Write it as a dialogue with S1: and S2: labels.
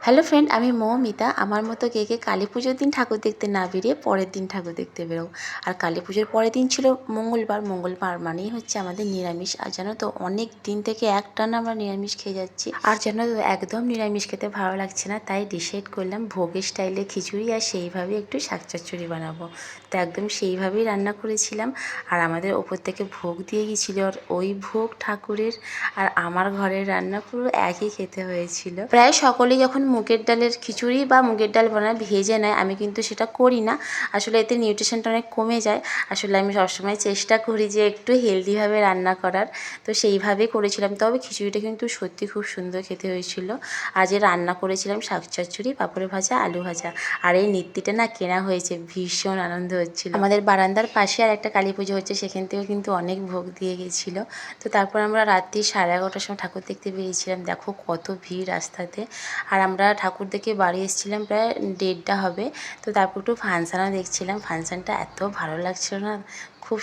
S1: Hello friend, আমি মৌমিতা। আমার মতো কে কে কালী পুজোর দিন ঠাকুর দেখতে না বেরিয়ে পরের দিন ঠাকুর দেখতে বেরো। আর কালী পুজোর পরের দিন ছিল মঙ্গলবার। মঙ্গলবার মানেই হচ্ছে আমাদের নিরামিষ। আর জানো তো, অনেক দিন থেকে একটানা আমরা নিরামিষ খেয়ে যাচ্ছি। আর জানো তো, একদম নিরামিষ খেতে ভালো লাগছে না, তাই ডিসাইড করলাম ভোগের স্টাইলে খিচুড়ি আর সেইভাবে একটু শাক চচ্চড়ি বানাবো। তো একদম সেইভাবেই রান্না করেছিলাম। আর আমাদের ওপর থেকে ভোগ দিয়ে গিয়েছিলো, আর ওই ভোগ ঠাকুরের আর আমার ঘরের রান্না পুরো একই খেতে হয়েছিল। প্রায় সকলেই যখন মুগের ডালের খিচুড়ি বা মুগের ডাল বানায় ভেজে নেয়, আমি কিন্তু সেটা করি না। আসলে এতে নিউট্রিশনটা অনেক কমে যায়। আসলে আমি সবসময় চেষ্টা করি যে একটু হেলদিভাবে রান্না করার। তো সেইভাবেই করেছিলাম, তবে খিচুড়িটা কিন্তু সত্যি খুব সুন্দর খেতে হয়েছিল। আর যে রান্না করেছিলাম শাক চচ্চড়ি, পাঁপড় ভাজা, আলু ভাজা। আর এই নিত্যিটা না কেনা হয়েছে, ভীষণ আনন্দ হচ্ছিল। আমাদের বারান্দার পাশে আর একটা কালী পুজো হচ্ছে, সেখান থেকেও কিন্তু অনেক ভোগ দিয়ে গেছিলো। তো তারপর আমরা রাত্রি 11:30টার সময় ঠাকুর দেখতে বেরিয়েছিলাম। দেখো কত ভিড় রাস্তাতে। আর আমরা ঠাকুর দেখে বাড়ি এসেছিলাম প্রায় 1:30টা হবে। তো তারপর একটু ফাংশানও দেখছিলাম। ফাংশানটা এত ভালো লাগছিল না, খুব